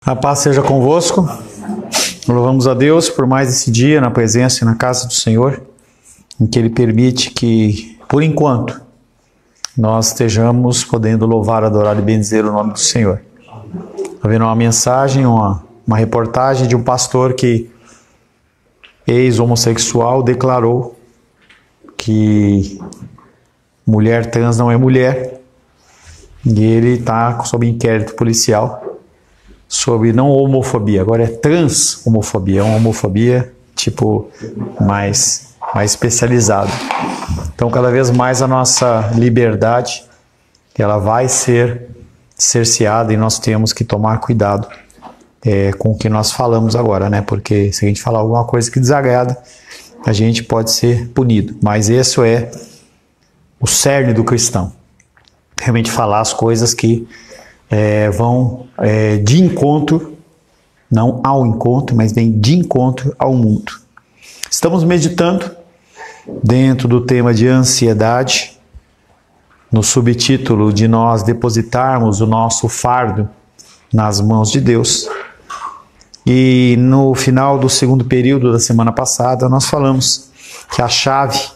A paz seja convosco. Louvamos a Deus por mais esse dia na presença e na casa do Senhor, em que Ele permite que, por enquanto, nós estejamos podendo louvar, adorar e bendizer o nome do Senhor. Havendo uma mensagem, uma reportagem de um pastor que, ex-homossexual, declarou que mulher trans não é mulher, e ele está sob inquérito policial sobre não homofobia, agora é trans-homofobia, uma homofobia tipo mais especializada. Então, cada vez mais a nossa liberdade, ela vai ser cerceada e nós temos que tomar cuidado com o que nós falamos agora, né? Porque se a gente falar alguma coisa que desagrada, a gente pode ser punido. Mas esse é o cerne do cristão. Realmente falar as coisas que vão de encontro, não ao encontro, mas vem de encontro ao mundo. Estamos meditando dentro do tema de ansiedade, no subtítulo de nós depositarmos o nosso fardo nas mãos de Deus. E no final do segundo período da semana passada, nós falamos que a chave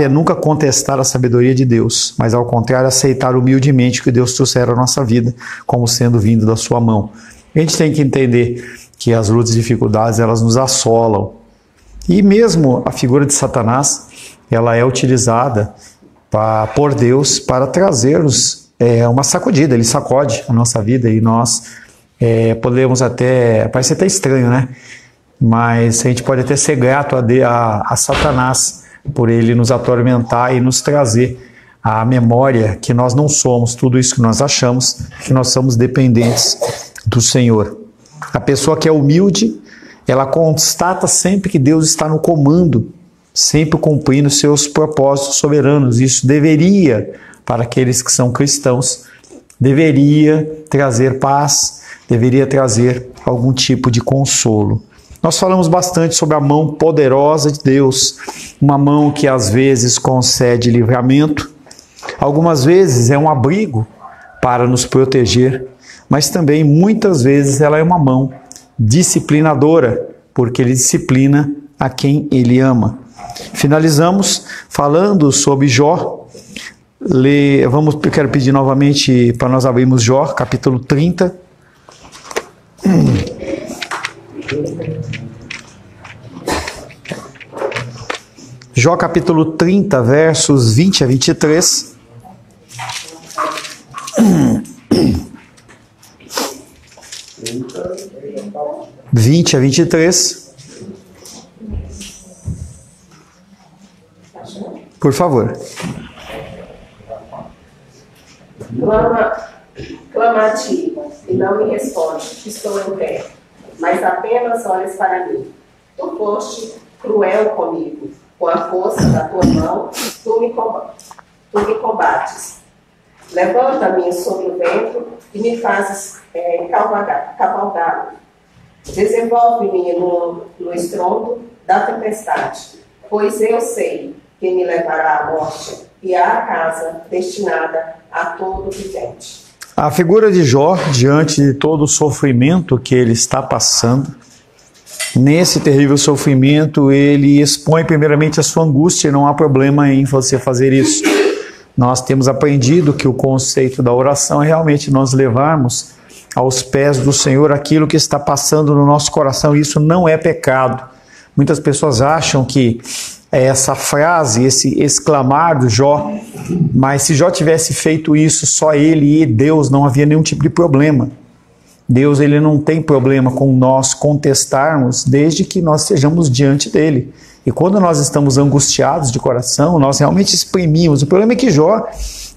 é nunca contestar a sabedoria de Deus, mas ao contrário, aceitar humildemente o que Deus trouxer à nossa vida, como sendo vindo da sua mão. A gente tem que entender que as lutas e dificuldades, elas nos assolam. E mesmo a figura de Satanás, ela é utilizada por Deus para trazer-nos uma sacudida. Ele sacode a nossa vida e nós podemos até, parece até estranho, né? Mas a gente pode até ser grato a Satanás por ele nos atormentar e nos trazer à memória que nós não somos tudo isso que nós achamos, que nós somos dependentes do Senhor. A pessoa que é humilde, ela constata sempre que Deus está no comando, sempre cumprindo seus propósitos soberanos. Isso deveria, para aqueles que são cristãos, deveria trazer paz, deveria trazer algum tipo de consolo. Nós falamos bastante sobre a mão poderosa de Deus, uma mão que às vezes concede livramento, algumas vezes é um abrigo para nos proteger, mas também muitas vezes ela é uma mão disciplinadora, porque Ele disciplina a quem Ele ama. Finalizamos falando sobre Jó. Eu quero pedir novamente para nós abrirmos Jó, capítulo 30. Jó capítulo 30, versos 20 a 23. (20 a 23). Por favor. Clama a ti, e não me responde, estou em pé, mas apenas olhas para mim. Tu foste cruel comigo, com a força da tua mão, tu me combates. Levanta-me sobre o vento e me fazes cavalgar. Desenvolve-me no estrondo da tempestade, pois eu sei que me levará à morte e à casa destinada a todo vivente. A figura de Jó, diante de todo o sofrimento que ele está passando, nesse terrível sofrimento, ele expõe primeiramente a sua angústia, e não há problema em você fazer isso. Nós temos aprendido que o conceito da oração é realmente nós levarmos aos pés do Senhor aquilo que está passando no nosso coração. Isso não é pecado. Muitas pessoas acham que essa frase, esse exclamar do Jó, mas se Jó tivesse feito isso, só ele e Deus, não havia nenhum tipo de problema. Deus, ele não tem problema com nós contestarmos, desde que nós estejamos diante dele. E quando nós estamos angustiados de coração, nós realmente exprimimos. O problema é que Jó,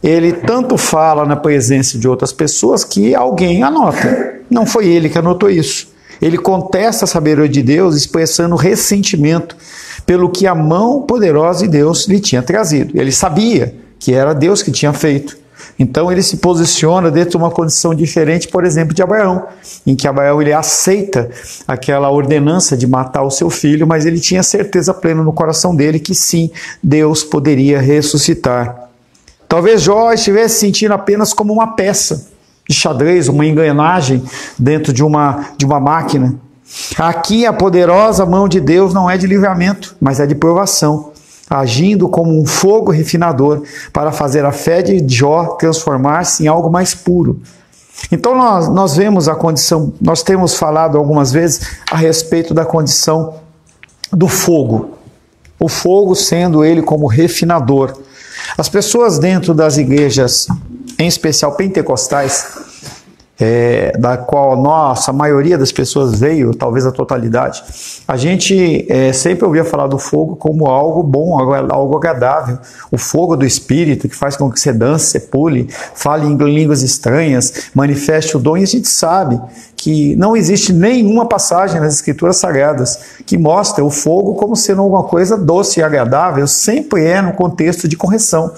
ele tanto fala na presença de outras pessoas que alguém anota. Não foi ele que anotou isso. Ele contesta a sabedoria de Deus, expressando ressentimento pelo que a mão poderosa de Deus lhe tinha trazido. Ele sabia que era Deus que tinha feito. Então ele se posiciona dentro de uma condição diferente, por exemplo, de Abraão, em que Abraão ele aceita aquela ordenança de matar o seu filho, mas ele tinha certeza plena no coração dele que sim, Deus poderia ressuscitar. Talvez Jó estivesse sentindo apenas como uma peça de xadrez, uma engrenagem dentro de uma máquina. Aqui a poderosa mão de Deus não é de livramento, mas é de provação, agindo como um fogo refinador para fazer a fé de Jó transformar-se em algo mais puro. Então nós vemos a condição, nós temos falado algumas vezes a respeito da condição do fogo. O fogo sendo ele como refinador. As pessoas dentro das igrejas, em especial pentecostais, da qual a maioria das pessoas veio, talvez a totalidade, a gente sempre ouvia falar do fogo como algo bom, algo agradável. O fogo do Espírito, que faz com que você dance, você pule, fale em línguas estranhas, manifeste o dom. E a gente sabe que não existe nenhuma passagem nas Escrituras Sagradas que mostra o fogo como sendo alguma coisa doce e agradável. Sempre é no contexto de correção.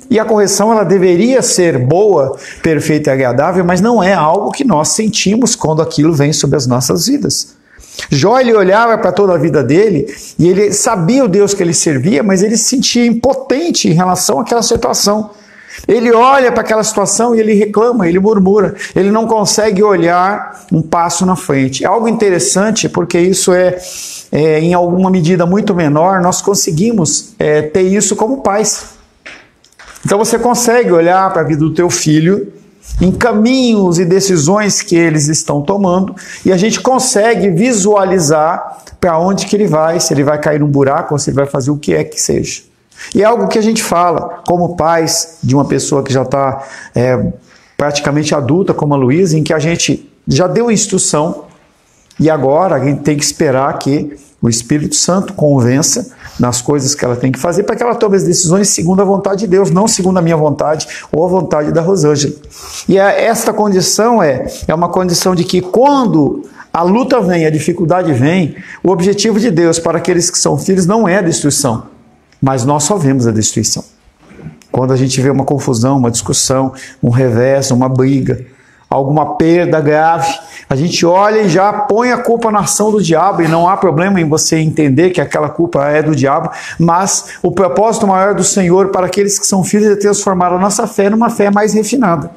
E a correção ela deveria ser boa, perfeita e agradável, mas não é algo que nós sentimos quando aquilo vem sobre as nossas vidas. Jó, ele olhava para toda a vida dele e ele sabia o Deus que ele servia, mas ele se sentia impotente em relação àquela situação. Ele olha para aquela situação e ele reclama, ele murmura, ele não consegue olhar um passo na frente. É algo interessante porque isso em alguma medida muito menor, nós conseguimos ter isso como pais. Então você consegue olhar para a vida do teu filho em caminhos e decisões que eles estão tomando e a gente consegue visualizar para onde que ele vai, se ele vai cair num buraco ou se ele vai fazer o que é que seja. E é algo que a gente fala como pais de uma pessoa que já está praticamente adulta, como a Luísa, em que a gente já deu instrução e agora a gente tem que esperar que o Espírito Santo convença nas coisas que ela tem que fazer para que ela tome as decisões segundo a vontade de Deus, não segundo a minha vontade ou a vontade da Rosângela. E esta condição é uma condição de que quando a luta vem, a dificuldade vem, o objetivo de Deus para aqueles que são filhos não é a destruição, mas nós só vemos a destruição. Quando a gente vê uma confusão, uma discussão, um revés, uma briga, alguma perda grave, a gente olha e já põe a culpa na ação do diabo, e não há problema em você entender que aquela culpa é do diabo, mas o propósito maior do Senhor para aqueles que são filhos é transformar a nossa fé numa fé mais refinada.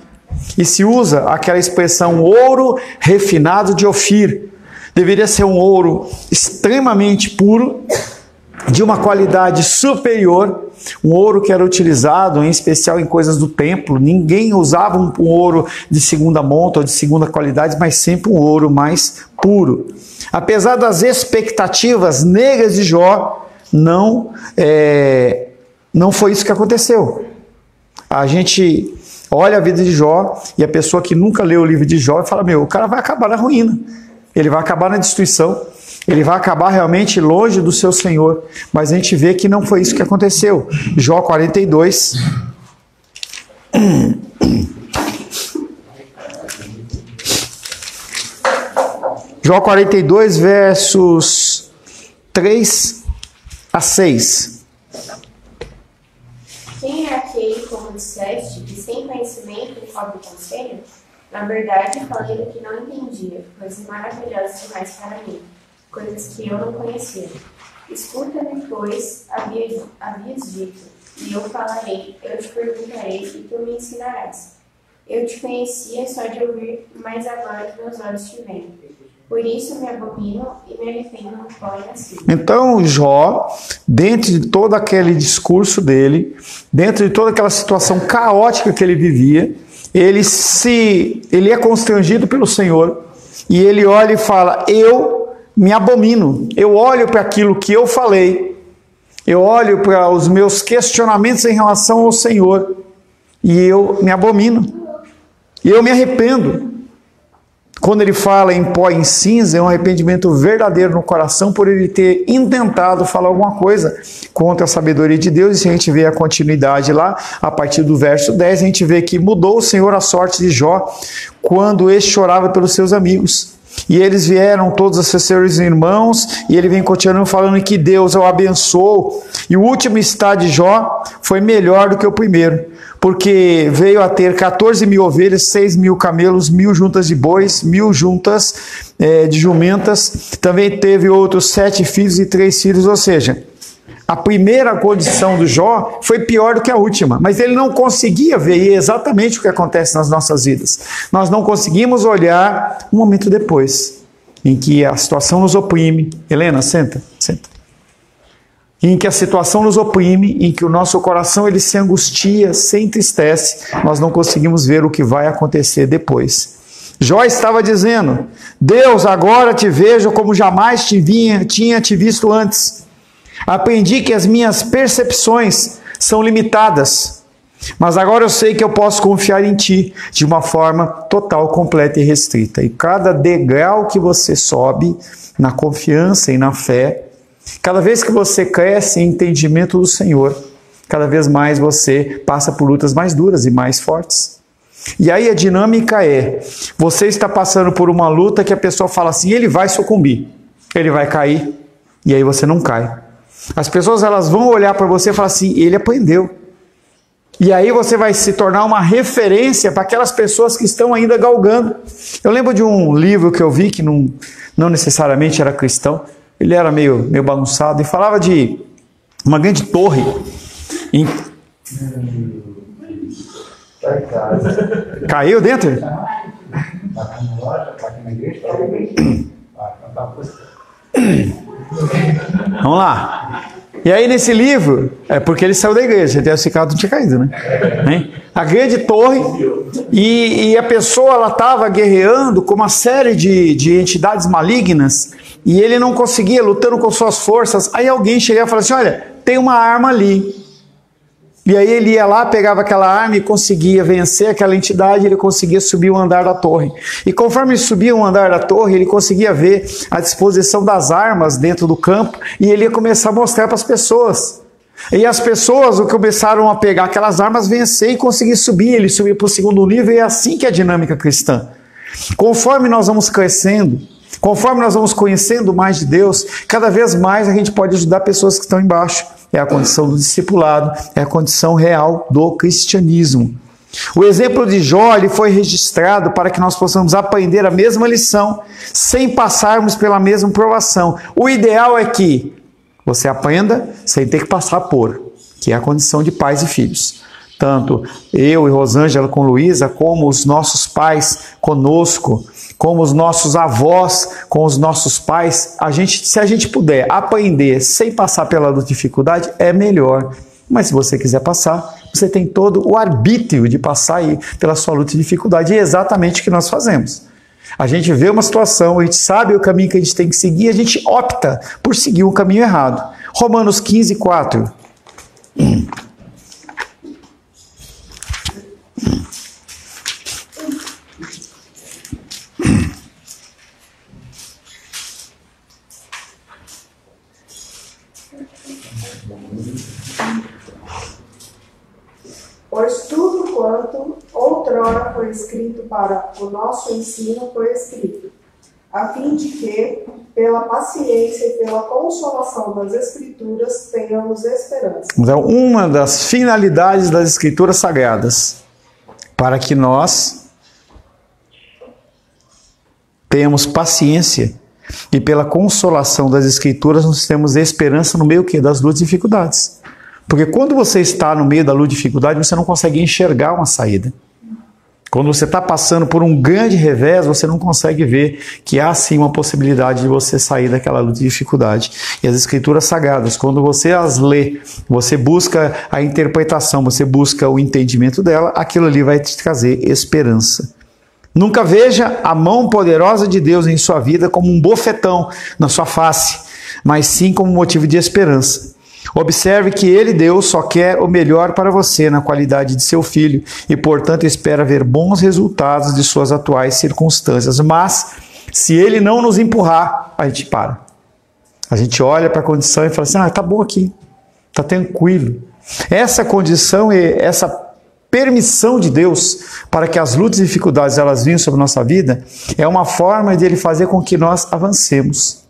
E se usa aquela expressão ouro refinado de Ofir. Deveria ser um ouro extremamente puro, de uma qualidade superior, um ouro que era utilizado em especial em coisas do templo. Ninguém usava um ouro de segunda monta ou de segunda qualidade, mas sempre um ouro mais puro. Apesar das expectativas negras de Jó, não foi isso que aconteceu. A gente olha a vida de Jó e a pessoa que nunca leu o livro de Jó fala, o cara vai acabar na ruína, ele vai acabar na destruição, ele vai acabar realmente longe do seu Senhor. Mas a gente vê que não foi isso que aconteceu. Jó 42. Jó 42, versos 3 a 6. Quem é aquele, como disseste, que sem conhecimento cobre o conselho? Na verdade, falei do que não entendia, coisas maravilhosas demais para mim, coisas que eu não conhecia. Escuta-me, pois, havias dito, e eu falarei, eu te perguntarei, e tu me ensinarás. Eu te conhecia só de ouvir, mas agora que meus olhos te veem. Por isso me abomino e me arrependo no qual nasci. Então Jó, dentro de todo aquele discurso dele, dentro de toda aquela situação caótica que ele vivia, ele é constrangido pelo Senhor, e ele olha e fala, eu me abomino, eu olho para aquilo que eu falei, eu olho para os meus questionamentos em relação ao Senhor, e eu me abomino, e eu me arrependo. Quando ele fala em pó e em cinza, é um arrependimento verdadeiro no coração por ele ter intentado falar alguma coisa contra a sabedoria de Deus. E se a gente vê a continuidade lá, a partir do verso 10, a gente vê que mudou o Senhor a sorte de Jó quando este chorava pelos seus amigos. E eles vieram todos a ser seus irmãos, e ele vem continuando falando que Deus o abençoou. E o último estado de Jó foi melhor do que o primeiro, porque veio a ter 14.000 ovelhas, 6.000 camelos, 1.000 juntas de bois, 1.000 juntas de jumentas. Também teve outros 7 filhos e 3 filhos, ou seja, A primeira condição do Jó foi pior do que a última, mas ele não conseguia ver exatamente o que acontece nas nossas vidas. Nós não conseguimos olhar um momento depois, em que a situação nos oprime. Helena, senta. Em que a situação nos oprime, em que o nosso coração ele se angustia, se entristece, nós não conseguimos ver o que vai acontecer depois. Jó estava dizendo: Deus, agora te vejo como jamais tinha te visto antes. Aprendi que as minhas percepções são limitadas, mas agora eu sei que eu posso confiar em Ti de uma forma total, completa e restrita. E cada degrau que você sobe na confiança e na fé, cada vez que você cresce em entendimento do Senhor, cada vez mais você passa por lutas mais duras e mais fortes. E aí a dinâmica é, você está passando por uma luta que a pessoa fala assim, ele vai sucumbir, ele vai cair, e aí você não cai. As pessoas elas vão olhar para você e falar assim, ele aprendeu. E aí você vai se tornar uma referência para aquelas pessoas que estão ainda galgando. Eu lembro de um livro que eu vi, que não necessariamente era cristão, ele era meio bagunçado, e falava de uma grande torre. Caiu dentro? Vamos lá. E aí nesse livro, é porque ele saiu da igreja, esse caso não tinha caído, né? A grande torre, e a pessoa ela estava guerreando com uma série de entidades malignas, e ele não conseguia, lutando com suas forças. Aí alguém chegava e falava assim, olha, tem uma arma ali. E aí ele ia lá, pegava aquela arma e conseguia vencer aquela entidade, ele conseguia subir o andar da torre. E conforme ele subia o andar da torre, ele conseguia ver a disposição das armas dentro do campo, e ele ia começar a mostrar para as pessoas. E as pessoas começaram a pegar aquelas armas, vencer e conseguir subir. Ele subia para o segundo nível, e é assim que é a dinâmica cristã. Conforme nós vamos crescendo, conforme nós vamos conhecendo mais de Deus, cada vez mais a gente pode ajudar pessoas que estão embaixo. É a condição do discipulado, é a condição real do cristianismo. O exemplo de Jó ele foi registrado para que nós possamos aprender a mesma lição, sem passarmos pela mesma provação. O ideal é que você aprenda sem ter que passar por, que é a condição de pais e filhos. Tanto eu e Rosângela com Luísa, como os nossos pais conosco, como os nossos avós com os nossos pais, se a gente puder aprender sem passar pela dificuldade, é melhor. Mas se você quiser passar, você tem todo o arbítrio de passar aí pela sua luta e dificuldade. E é exatamente o que nós fazemos. A gente vê uma situação, a gente sabe o caminho que a gente tem que seguir, a gente opta por seguir um caminho errado. Romanos 15, 4. Pois tudo quanto outrora foi escrito para o nosso ensino foi escrito, a fim de que, pela paciência e pela consolação das Escrituras, tenhamos esperança. Então, uma das finalidades das Escrituras Sagradas, para que nós tenhamos paciência e pela consolação das Escrituras, nós temos esperança no meio das lutas e dificuldades. Porque quando você está no meio da luta e dificuldade, você não consegue enxergar uma saída. Quando você está passando por um grande revés, você não consegue ver que há sim uma possibilidade de você sair daquela luta e dificuldade. E as Escrituras Sagradas, quando você as lê, você busca a interpretação, você busca o entendimento dela, aquilo ali vai te trazer esperança. Nunca veja a mão poderosa de Deus em sua vida como um bofetão na sua face, mas sim como motivo de esperança. Observe que Ele, Deus, só quer o melhor para você na qualidade de seu filho e, portanto, espera ver bons resultados de suas atuais circunstâncias. Mas, se Ele não nos empurrar, a gente para. A gente olha para a condição e fala assim, tá bom aqui, tá tranquilo. Essa condição e essa permissão de Deus para que as lutas e dificuldades elas venham sobre a nossa vida é uma forma de Ele fazer com que nós avancemos.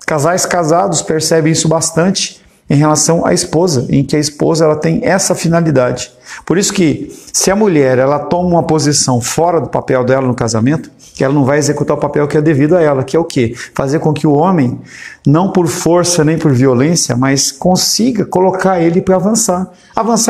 Casais casados percebem isso bastante em relação à esposa, em que a esposa ela tem essa finalidade. Por isso que, se a mulher ela toma uma posição fora do papel dela no casamento, que ela não vai executar o papel que é devido a ela, que é o quê? Fazer com que o homem, não por força nem por violência, mas consiga colocar ele para avançar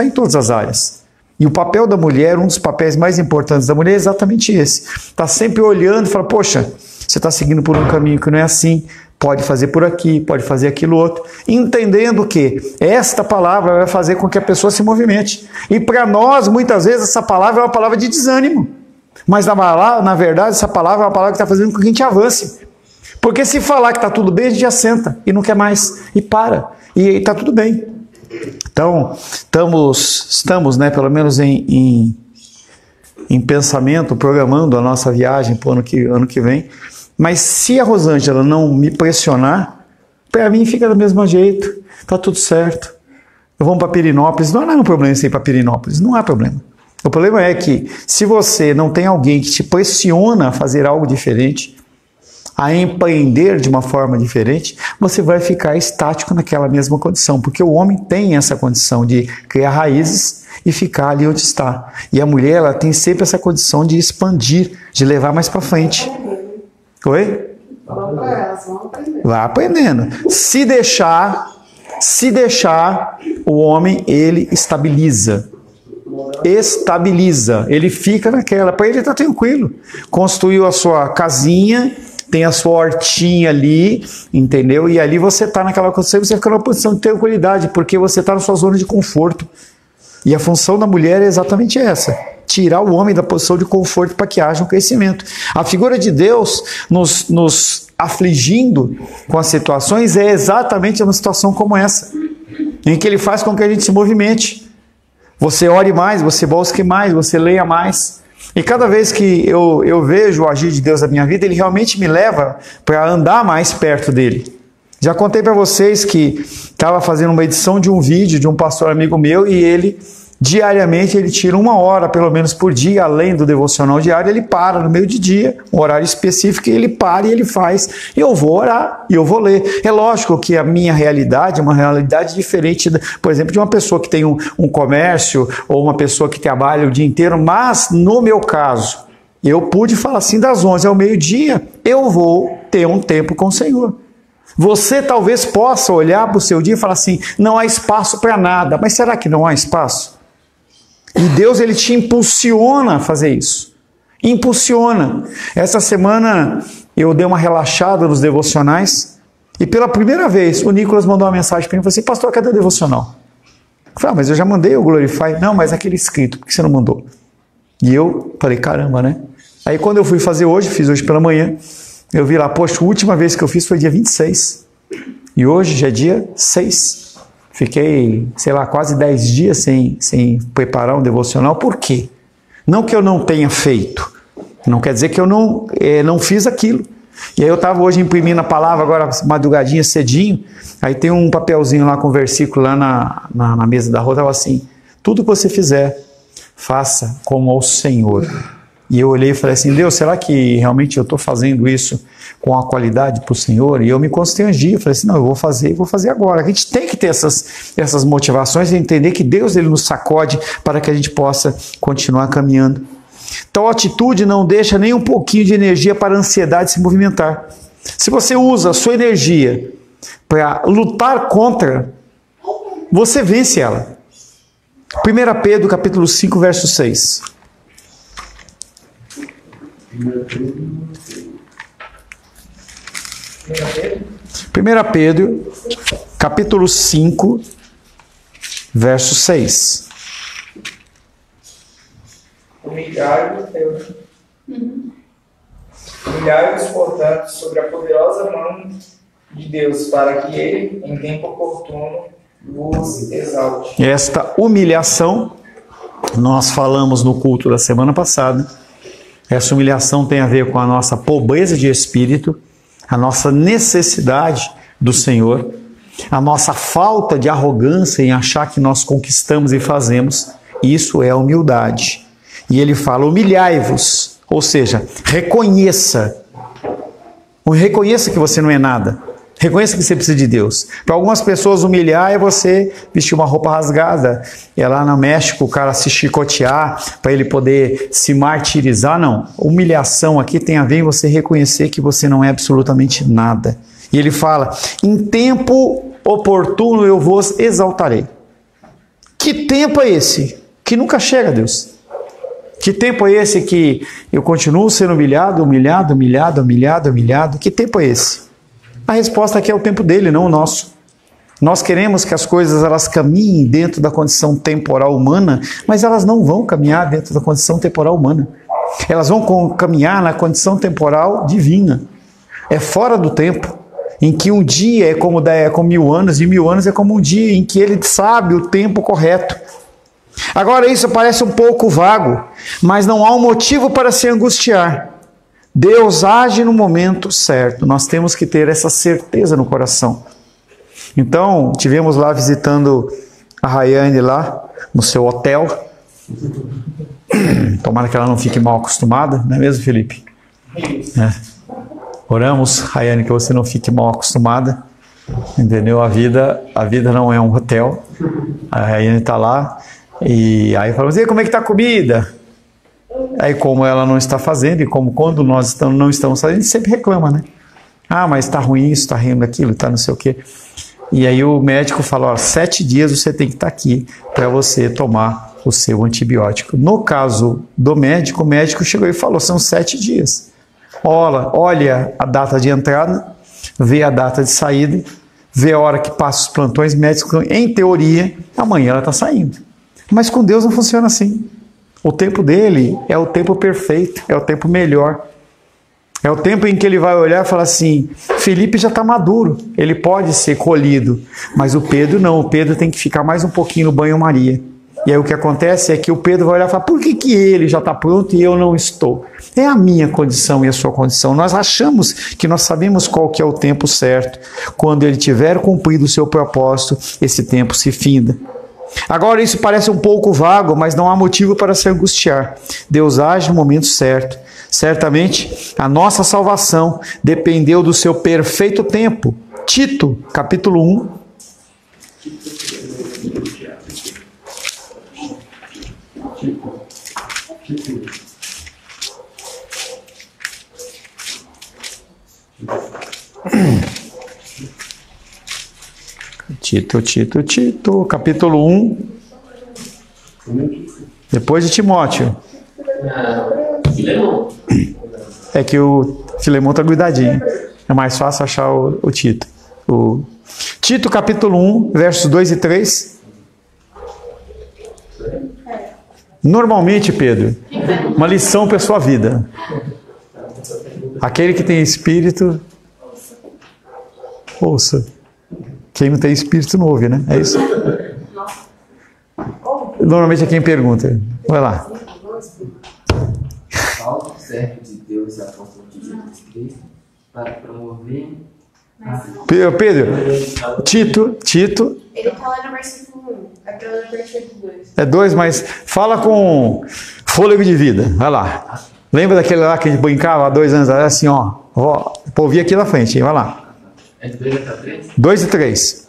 em todas as áreas. E o papel da mulher, um dos papéis mais importantes da mulher é exatamente esse. Está sempre olhando e fala, poxa, você está seguindo por um caminho que não é assim, pode fazer por aqui, pode fazer aquilo outro, entendendo que esta palavra vai fazer com que a pessoa se movimente. E para nós, muitas vezes, essa palavra é uma palavra de desânimo. Mas na verdade, essa palavra é uma palavra que está fazendo com que a gente avance. Porque se falar que está tudo bem, a gente já senta e não quer mais, e para, e está tudo bem. Então, estamos, né, pelo menos em pensamento, programando a nossa viagem para o ano que vem. Mas se a Rosângela não me pressionar, para mim fica do mesmo jeito, está tudo certo. Vamos para Pirenópolis, não há um problema em ir para Pirenópolis, não há problema. O problema é que se você não tem alguém que te pressiona a fazer algo diferente, a empreender de uma forma diferente, você vai ficar estático naquela mesma condição, porque o homem tem essa condição de criar raízes e ficar ali onde está. E a mulher, ela tem sempre essa condição de expandir, de levar mais para frente. Oi? Vamos para elas, vamos aprender. Vai aprendendo. Se deixar, o homem, ele estabiliza, ele fica naquela, para ele está tranquilo, construiu a sua casinha, tem a sua hortinha ali, entendeu? E ali você está naquela condição, você fica numa posição de tranquilidade, porque você está na sua zona de conforto. E a função da mulher é exatamente essa, tirar o homem da posição de conforto para que haja um crescimento. A figura de Deus nos afligindo com as situações é exatamente uma situação como essa, em que ele faz com que a gente se movimente. Você ore mais, você busque mais, você leia mais. E cada vez que eu vejo o agir de Deus na minha vida, ele realmente me leva para andar mais perto dele. Já contei para vocês que estava fazendo uma edição de um vídeo de um pastor amigo meu e ele, diariamente, ele tira 1 hora, pelo menos por dia, além do devocional diário, ele para no meio de dia, um horário específico, e ele para e ele faz. E eu vou orar, e eu vou ler. É lógico que a minha realidade é uma realidade diferente, por exemplo, de uma pessoa que tem um comércio, ou uma pessoa que trabalha o dia inteiro, mas no meu caso, eu pude falar assim, das 11 ao meio-dia, eu vou ter um tempo com o Senhor. Você talvez possa olhar para o seu dia e falar assim, não há espaço para nada, mas será que não há espaço? E Deus, ele te impulsiona a fazer isso. Impulsiona. Essa semana eu dei uma relaxada nos devocionais e pela primeira vez o Nicolas mandou uma mensagem para mim e falou assim, pastor, cadê o devocional? Eu falei, mas eu já mandei o Glorify. Não, mas aquele escrito, por que você não mandou? E eu falei, caramba, né? Aí quando eu fui fazer hoje, fiz hoje pela manhã, eu vi lá, poxa, a última vez que eu fiz foi dia 26. E hoje já é dia 6. Fiquei, sei lá, quase 10 dias sem preparar um devocional. Por quê? Não que eu não tenha feito. Não quer dizer que eu não fiz aquilo. E aí eu estava hoje imprimindo a palavra, agora madrugadinha, cedinho. Aí tem um papelzinho lá com versículo lá na mesa da rua. Estava assim, tudo que você fizer, faça como ao Senhor. E eu olhei e falei assim, Deus, será que realmente eu estou fazendo isso com a qualidade para o Senhor? E eu me constrangi, eu falei assim, não, eu vou fazer agora. A gente tem que ter essas motivações e entender que Deus, ele nos sacode para que a gente possa continuar caminhando. Então a atitude não deixa nem um pouquinho de energia para a ansiedade se movimentar. Se você usa a sua energia para lutar contra, você vence ela. 1 Pedro capítulo 5, verso 6. 1 Pedro, capítulo 5, verso 6. Humilhai-vos, portanto, sobre a poderosa mão de Deus, para que Ele, em tempo oportuno, vos exalte. Esta humilhação, nós falamos no culto da semana passada, essa humilhação tem a ver com a nossa pobreza de espírito, a nossa necessidade do Senhor, a nossa falta de arrogância em achar que nós conquistamos e fazemos. Isso é a humildade. E ele fala, humilhai-vos, ou seja, reconheça que você não é nada. Reconheça que você precisa de Deus. Para algumas pessoas, humilhar é você vestir uma roupa rasgada. É lá no México o cara se chicotear para ele poder se martirizar. Não. Humilhação aqui tem a ver em você reconhecer que você não é absolutamente nada. E ele fala, em tempo oportuno eu vos exaltarei. Que tempo é esse? Que nunca chega, Deus. Que tempo é esse que eu continuo sendo humilhado, humilhado, humilhado, humilhado, humilhado? Que tempo é esse? A resposta aqui é o tempo dele, não o nosso. Nós queremos que as coisas elas caminhem dentro da condição temporal humana, mas elas não vão caminhar dentro da condição temporal humana. Elas vão caminhar na condição temporal divina. É fora do tempo, em que um dia é como 1000 anos, e 1000 anos é como um dia, em que ele sabe o tempo correto. Agora isso parece um pouco vago, mas não há um motivo para se angustiar. Deus age no momento certo. Nós temos que ter essa certeza no coração. Então, tivemos lá visitando a Rayane lá, no seu hotel. Tomara que ela não fique mal acostumada, não é mesmo, Felipe? É. Oramos, Rayane, que você não fique mal acostumada. Entendeu? A vida não é um hotel. A Rayane está lá. E aí falamos, e como é que está a comida? Aí como ela não está fazendo, e como quando nós não estamos fazendo, a gente sempre reclama, né? Ah, mas está ruim isso, está ruim aquilo, está não sei o quê. E aí o médico falou, 7 dias você tem que estar aqui para você tomar o seu antibiótico. No caso do médico, o médico chegou e falou, são 7 dias. Olha a data de entrada, vê a data de saída, vê a hora que passa os plantões médicos, em teoria, amanhã ela está saindo. Mas com Deus não funciona assim. O tempo dele é o tempo perfeito, é o tempo melhor. É o tempo em que ele vai olhar e falar assim, Felipe já está maduro, ele pode ser colhido, mas o Pedro não, o Pedro tem que ficar mais um pouquinho no banho-maria. E aí o que acontece é que o Pedro vai olhar e falar, por que ele já está pronto e eu não estou? É a minha condição e a sua condição. Nós achamos que nós sabemos qual que é o tempo certo. Quando ele tiver cumprido o seu propósito, esse tempo se finda. Agora isso parece um pouco vago, mas não há motivo para se angustiar. Deus age no momento certo. Certamente a nossa salvação dependeu do seu perfeito tempo. Tito, capítulo 1. Tito, capítulo 1, depois de Timóteo. É que o Filemão está cuidadinho. É mais fácil achar o Tito. Tito, capítulo 1, versos 2 e 3. Normalmente, Pedro, uma lição para a sua vida. Aquele que tem espírito, ouça. Quem não tem espírito não ouve, né? É isso? Normalmente é quem pergunta. Vai lá. Paulo, servo de Deus e apóstolo de Jesus Cristo, para promover... Pedro, Tito... Ele está lá no versículo 1, é pelo versículo 2. É 2, mas fala com fôlego de vida. Vai lá. Lembra daquele lá que a gente brincava há 2 anos? Era assim, ó. Vou vir aqui na frente, hein? Vai lá. É 2 até 3? 2 e 3.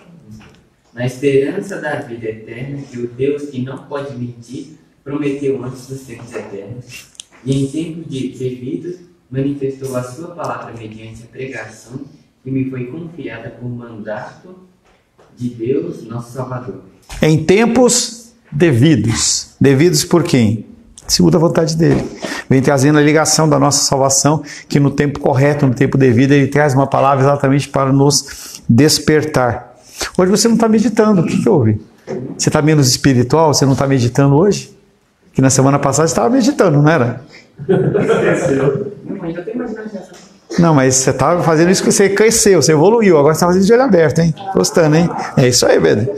Na esperança da vida eterna, que o Deus que não pode mentir, prometeu antes dos tempos eternos, e em tempos devidos manifestou a sua palavra mediante a pregação que me foi confiada por mandato de Deus, nosso Salvador. Em tempos devidos. Devidos por quem? Segundo a vontade dele. Vem trazendo a ligação da nossa salvação, que no tempo correto, no tempo devido, ele traz uma palavra exatamente para nos despertar. Hoje você não está meditando, o que houve? Você está menos espiritual? Você não está meditando hoje? Que na semana passada você estava meditando, não era? Não, mas você estava fazendo isso que você cresceu, você evoluiu, agora você está fazendo de olho aberto, hein? Gostando, hein? É isso aí, Pedro.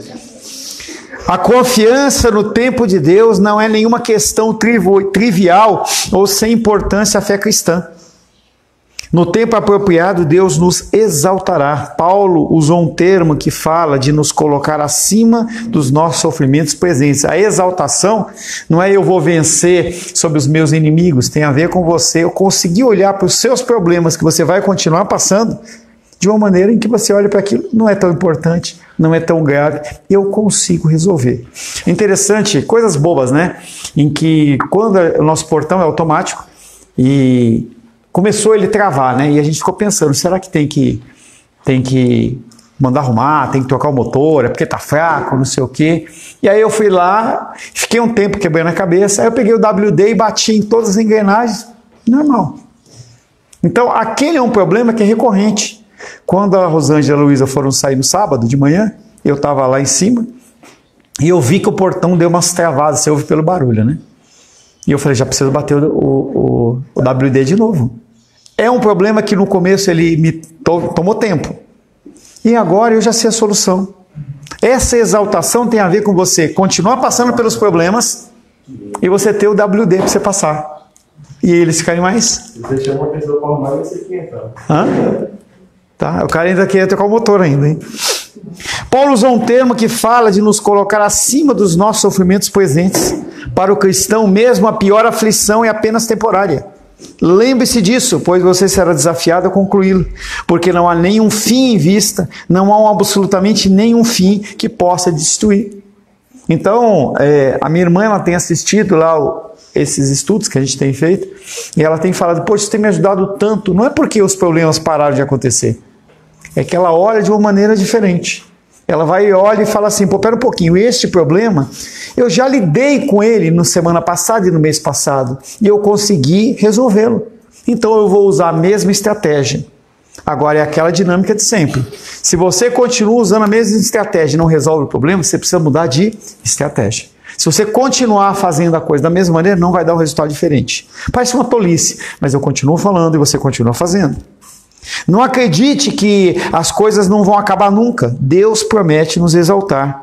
A confiança no tempo de Deus não é nenhuma questão trivial ou sem importância à fé cristã. No tempo apropriado, Deus nos exaltará. Paulo usou um termo que fala de nos colocar acima dos nossos sofrimentos presentes. A exaltação não é eu vou vencer sobre os meus inimigos, tem a ver com você eu conseguir olhar para os seus problemas que você vai continuar passando de uma maneira em que você olha para aquilo, não é tão importante, não é tão grave, eu consigo resolver. Interessante, coisas bobas, né? Em que quando o nosso portão é automático e começou ele a travar, né? E a gente ficou pensando, será que tem que mandar arrumar, tem que trocar o motor, é porque tá fraco, não sei o quê. E aí eu fui lá, fiquei um tempo quebrando a cabeça, aí eu peguei o WD e bati em todas as engrenagens, normal. Então, aquele é um problema que é recorrente. Quando a Rosângela e a Luísa foram sair no sábado de manhã, eu estava lá em cima e eu vi que o portão deu umas travadas, você ouve pelo barulho, né? E eu falei, já preciso bater o WD de novo. É um problema que no começo ele me tomou tempo. E agora eu já sei a solução. Essa exaltação tem a ver com você continuar passando pelos problemas e você ter o WD para você passar. E eles ficarem mais. Se você chama uma pessoa para arrumar, vai ser 500. Hã? Tá, o cara ainda quer trocar o motor ainda, hein? Paulo usou um termo que fala de nos colocar acima dos nossos sofrimentos presentes. Para o cristão, mesmo a pior aflição é apenas temporária. Lembre-se disso, pois você será desafiado a concluí-lo, porque não há nenhum fim em vista, não há absolutamente nenhum fim que possa destruir. Então, a minha irmã ela tem assistido lá esses estudos que a gente tem feito, e ela tem falado, poxa, isso tem me ajudado tanto, não é porque os problemas pararam de acontecer, é que ela olha de uma maneira diferente. Ela vai e olha e fala assim, pô, pera um pouquinho, este problema, eu já lidei com ele na semana passada e no mês passado, e eu consegui resolvê-lo. Então eu vou usar a mesma estratégia. Agora é aquela dinâmica de sempre. Se você continua usando a mesma estratégia e não resolve o problema, você precisa mudar de estratégia. Se você continuar fazendo a coisa da mesma maneira, não vai dar um resultado diferente. Parece uma tolice, mas eu continuo falando e você continua fazendo. Não acredite que as coisas não vão acabar nunca. Deus promete nos exaltar.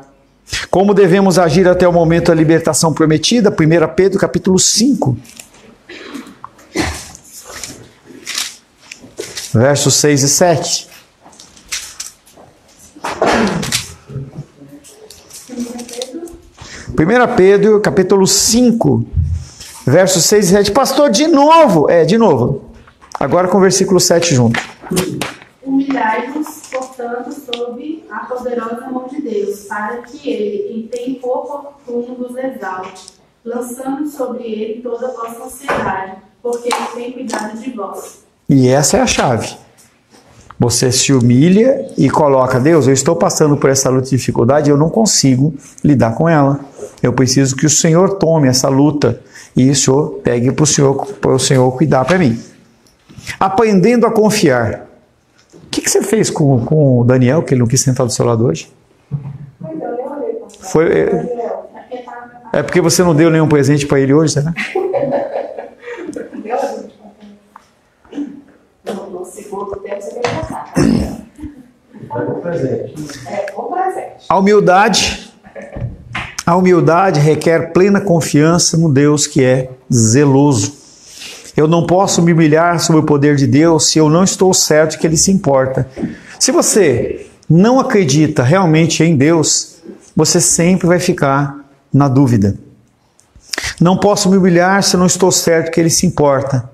Como devemos agir até o momento da libertação prometida? 1 Pedro capítulo 5. Versos 6 e 7. 1 Pedro capítulo 5, versos 6 e 7. Pastor, de novo. De novo. Agora com o versículo 7 junto. Humilhai-vos, portanto, sob a poderosa mão de Deus, para que ele, em tempo oportuno, vos exalte, lançando sobre ele toda a vossa ansiedade, porque ele tem cuidado de vós. E essa é a chave. Você se humilha e coloca, Deus, eu estou passando por essa luta de dificuldade, eu não consigo lidar com ela. Eu preciso que o Senhor tome essa luta e o Senhor pegue para o Senhor cuidar para mim. Aprendendo a confiar. O que você fez com o Daniel, que ele não quis sentar do seu lado hoje? É porque você não deu nenhum presente para ele hoje, né? No segundo tempo você tem que passar. Bom presente. Bom presente. A humildade requer plena confiança no Deus que é zeloso. Eu não posso me humilhar sob o poder de Deus se eu não estou certo de que Ele se importa. Se você não acredita realmente em Deus, você sempre vai ficar na dúvida. Não posso me humilhar se eu não estou certo que Ele se importa.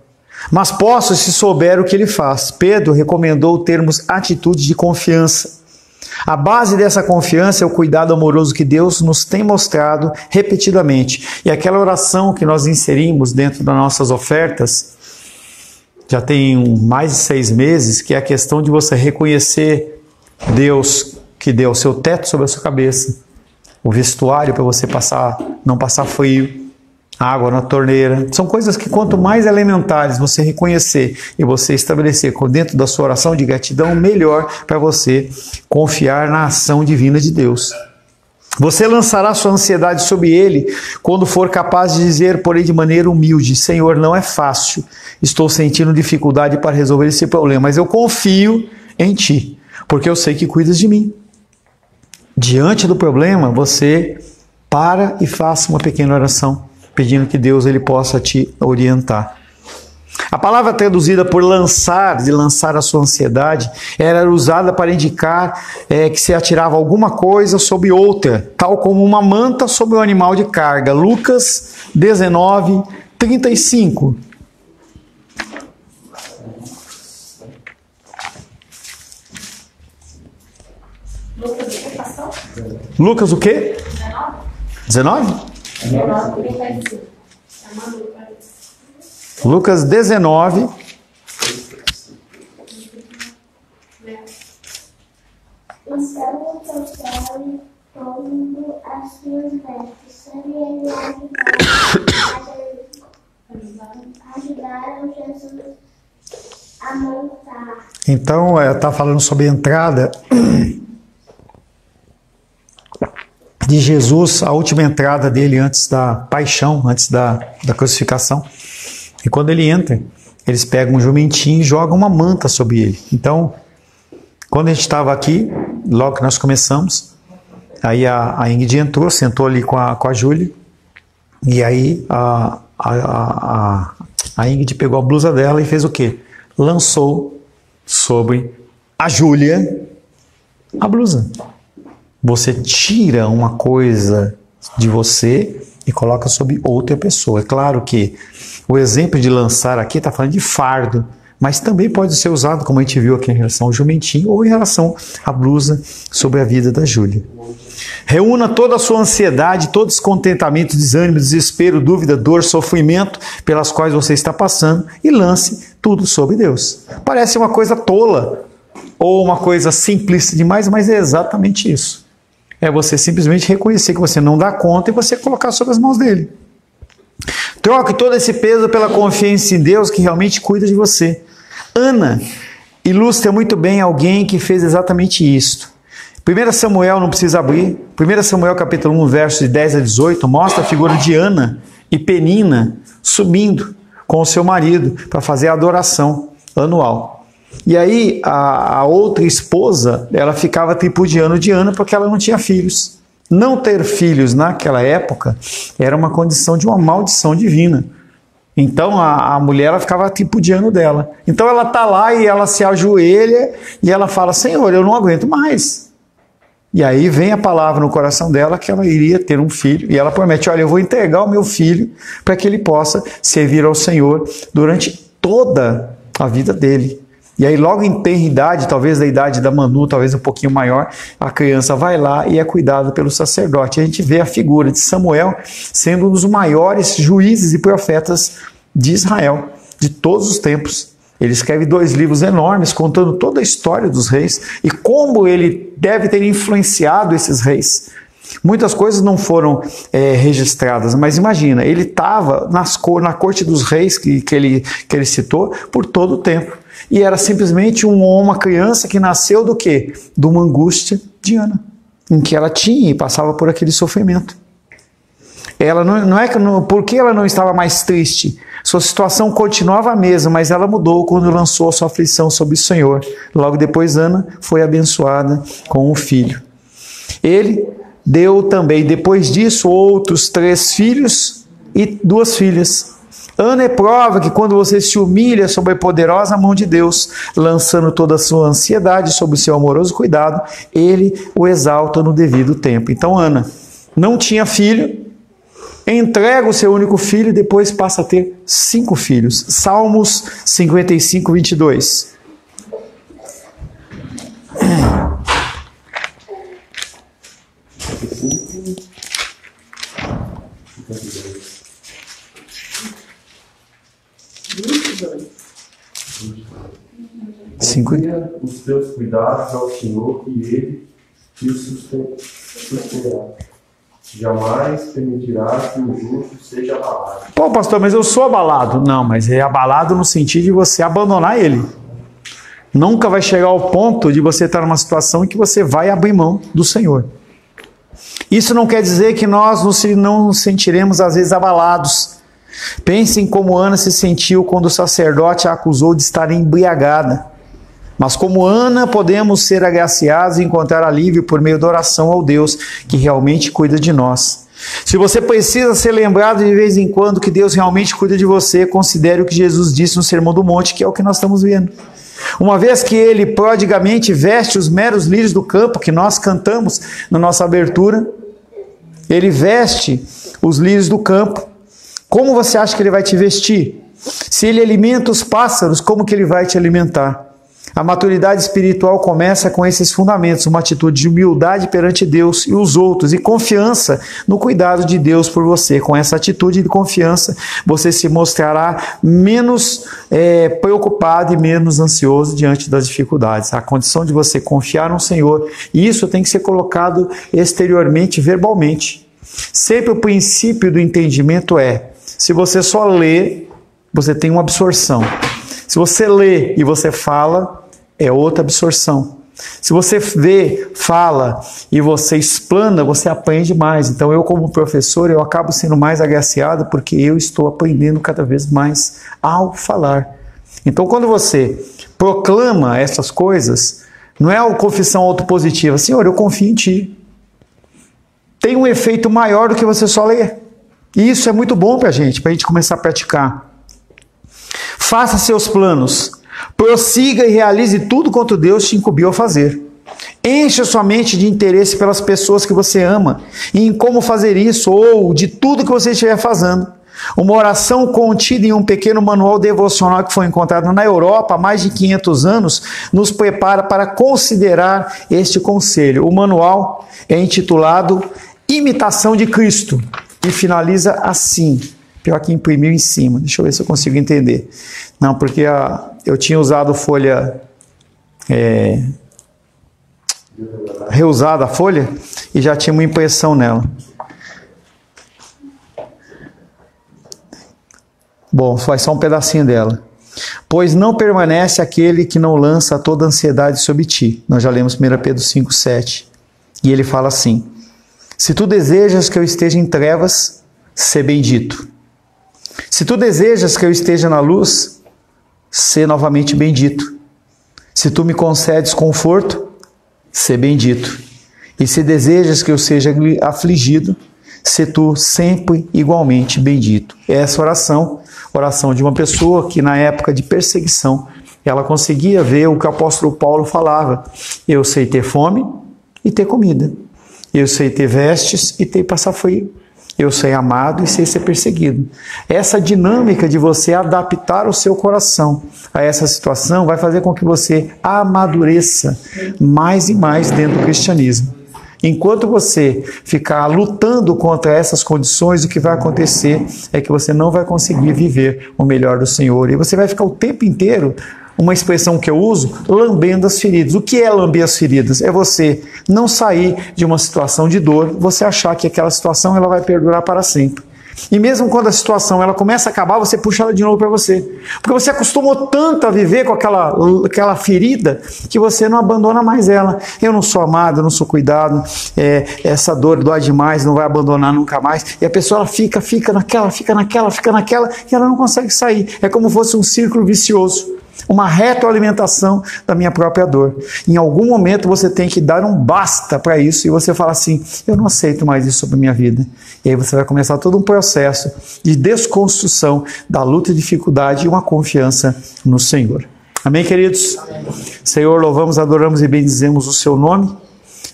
Mas posso se souber o que Ele faz. Pedro recomendou termos atitudes de confiança. A base dessa confiança é o cuidado amoroso que Deus nos tem mostrado repetidamente. E aquela oração que nós inserimos dentro das nossas ofertas, já tem mais de 6 meses, que é a questão de você reconhecer Deus que deu o seu teto sobre a sua cabeça, o vestuário para você não passar frio, água na torneira. São coisas que quanto mais elementares você reconhecer e você estabelecer dentro da sua oração de gratidão, melhor para você confiar na ação divina de Deus. Você lançará sua ansiedade sobre Ele quando for capaz de dizer, porém de maneira humilde, Senhor, não é fácil, estou sentindo dificuldade para resolver esse problema, mas eu confio em Ti, porque eu sei que cuidas de mim. Diante do problema, você para e faça uma pequena oração, pedindo que Deus ele possa te orientar. A palavra traduzida por lançar, de lançar a sua ansiedade, era usada para indicar que se atirava alguma coisa sobre outra, tal como uma manta sobre um animal de carga. Lucas 19, 35. Lucas o quê? 19? 19, 35. Lucas 19. Estava tocando tomando as suas vestes, ele ajudaram Jesus a montar. Então, está falando sobre a entrada de Jesus, a última entrada dele antes da paixão, antes da crucificação. E quando ele entra, eles pegam um jumentinho e jogam uma manta sobre ele. Então, quando a gente estava aqui, logo que nós começamos, aí a Ingrid entrou, sentou ali com a Júlia, e aí a Ingrid pegou a blusa dela e fez o quê? Lançou sobre a Júlia a blusa. Você tira uma coisa de você e coloca sobre outra pessoa. É claro que o exemplo de lançar aqui está falando de fardo, mas também pode ser usado, como a gente viu aqui, em relação ao jumentinho ou em relação à blusa sobre a vida da Júlia. Reúna toda a sua ansiedade, todo descontentamento, desânimo, desespero, dúvida, dor, sofrimento pelas quais você está passando e lance tudo sobre Deus. Parece uma coisa tola ou uma coisa simplista demais, mas é exatamente isso. É você simplesmente reconhecer que você não dá conta e você colocar sobre as mãos dele. Troque todo esse peso pela confiança em Deus que realmente cuida de você. Ana ilustra muito bem alguém que fez exatamente isto. 1 Samuel, não precisa abrir, 1 Samuel capítulo 1, versos de 10 a 18, mostra a figura de Ana e Penina subindo com o seu marido para fazer a adoração anual. E aí a outra esposa, ela ficava tripudiando de Ana porque ela não tinha filhos. Não ter filhos naquela época era uma condição de uma maldição divina. Então a mulher, ela ficava tripudiando dela. Então ela está lá e ela se ajoelha e ela fala: Senhor, eu não aguento mais. E aí vem a palavra no coração dela que ela iria ter um filho. E ela promete: olha, eu vou entregar o meu filho para que ele possa servir ao Senhor durante toda a vida dele. E aí logo em tenridade, talvez da idade da Manu, talvez um pouquinho maior, a criança vai lá e é cuidada pelo sacerdote. A gente vê a figura de Samuel sendo um dos maiores juízes e profetas de Israel, de todos os tempos. Ele escreve 2 livros enormes contando toda a história dos reis e como ele deve ter influenciado esses reis. Muitas coisas não foram registradas, mas imagina, ele estava na corte dos reis que ele citou por todo o tempo. E era simplesmente uma criança que nasceu do quê? De uma angústia de Ana, em que ela tinha e passava por aquele sofrimento. Ela por que ela não estava mais triste? Sua situação continuava a mesma, mas ela mudou quando lançou a sua aflição sobre o Senhor. Logo depois, Ana foi abençoada com um filho. Ele deu também, depois disso, outros 3 filhos e 2 filhas. Ana é prova que quando você se humilha sob a poderosa mão de Deus, lançando toda a sua ansiedade sobre o seu amoroso cuidado, ele o exalta no devido tempo. Então Ana não tinha filho, entrega o seu único filho e depois passa a ter 5 filhos. Salmos 55, 22. Os teus cuidados ao Senhor e Ele te sustentará. Jamais permitirá que o justo seja abalado. Pô, pastor, mas eu sou abalado. Não, mas é abalado no sentido de você abandonar ele. Nunca vai chegar ao ponto de você estar numa situação em que você vai abrir mão do Senhor. Isso não quer dizer que nós não nos sentiremos às vezes abalados. Pensem como Ana se sentiu quando o sacerdote a acusou de estar embriagada. Mas como Ana, podemos ser agraciados e encontrar alívio por meio da oração ao Deus que realmente cuida de nós. Se você precisa ser lembrado de vez em quando que Deus realmente cuida de você, considere o que Jesus disse no Sermão do Monte, que é o que nós estamos vendo. Uma vez que ele prodigamente veste os meros lírios do campo, que nós cantamos na nossa abertura, ele veste os lírios do campo. Como você acha que ele vai te vestir? Se ele alimenta os pássaros, como que ele vai te alimentar? A maturidade espiritual começa com esses fundamentos, uma atitude de humildade perante Deus e os outros e confiança no cuidado de Deus por você. Com essa atitude de confiança, você se mostrará menos preocupado e menos ansioso diante das dificuldades. A condição de você confiar no Senhor, e isso tem que ser colocado exteriormente, verbalmente. Sempre o princípio do entendimento se você só lê, você tem uma absorção. Se você lê e você fala, é outra absorção. Se você vê, fala e você explana, você aprende mais. Então eu, como professor, eu acabo sendo mais agraciado porque eu estou aprendendo cada vez mais ao falar. Então quando você proclama essas coisas, não é uma confissão autopositiva. Senhor, eu confio em Ti. Tem um efeito maior do que você só ler. E isso é muito bom para a gente começar a praticar. Faça seus planos, prossiga e realize tudo quanto Deus te incumbiu a fazer. Encha sua mente de interesse pelas pessoas que você ama e em como fazer isso ou de tudo que você estiver fazendo. Uma oração contida em um pequeno manual devocional que foi encontrado na Europa há mais de 500 anos nos prepara para considerar este conselho. O manual é intitulado Imitação de Cristo e finaliza assim. Pior que imprimiu em cima. Deixa eu ver se eu consigo entender. Não, porque eu tinha usado folha... reusada a folha e já tinha uma impressão nela. Bom, faz só um pedacinho dela. Pois não permanece aquele que não lança toda a ansiedade sobre ti. Nós já lemos 1 Pedro 5,7. E ele fala assim: se tu desejas que eu esteja em trevas, sê bendito. Se tu desejas que eu esteja na luz, sê novamente bendito. Se tu me concedes conforto, sê bendito. E se desejas que eu seja afligido, sê tu sempre igualmente bendito. Essa oração de uma pessoa que na época de perseguição, ela conseguia ver o que o apóstolo Paulo falava. Eu sei ter fome e ter comida. Eu sei ter vestes e ter passar frio. Eu sei amado e sei ser perseguido. Essa dinâmica de você adaptar o seu coração a essa situação vai fazer com que você amadureça mais e mais dentro do cristianismo. Enquanto você ficar lutando contra essas condições, o que vai acontecer é que você não vai conseguir viver o melhor do Senhor. E você vai ficar o tempo inteiro, uma expressão que eu uso, lambendo as feridas. O que é lamber as feridas? É você não sair de uma situação de dor, você achar que aquela situação ela vai perdurar para sempre. E mesmo quando a situação ela começa a acabar, você puxa ela de novo para você. Porque você acostumou tanto a viver com aquela ferida que você não abandona mais ela. Eu não sou amado, eu não sou cuidado, essa dor dói demais, não vai abandonar nunca mais. E a pessoa ela fica naquela e ela não consegue sair. É como se fosse um círculo vicioso. Uma retroalimentação da minha própria dor. Em algum momento você tem que dar um basta para isso e você fala assim: eu não aceito mais isso sobre a minha vida. E aí você vai começar todo um processo de desconstrução da luta e dificuldade e uma confiança no Senhor. Amém, queridos? Amém. Senhor, louvamos, adoramos e bendizemos o seu nome.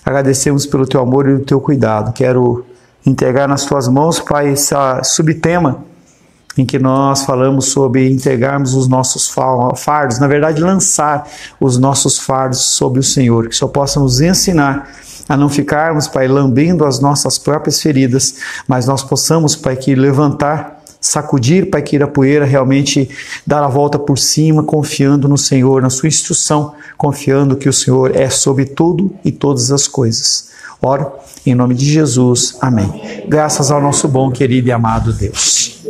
Agradecemos pelo teu amor e o teu cuidado. Quero entregar nas tuas mãos, Pai, esse subtema em que nós falamos sobre entregarmos os nossos fardos, na verdade lançar os nossos fardos sobre o Senhor, que só possa nos ensinar a não ficarmos, Pai, lambendo as nossas próprias feridas, mas nós possamos, Pai, que levantar, sacudir, Pai, que ir a poeira, realmente dar a volta por cima, confiando no Senhor, na sua instrução, confiando que o Senhor é sobre tudo e todas as coisas. Oro em nome de Jesus. Amém. Graças ao nosso bom, querido e amado Deus.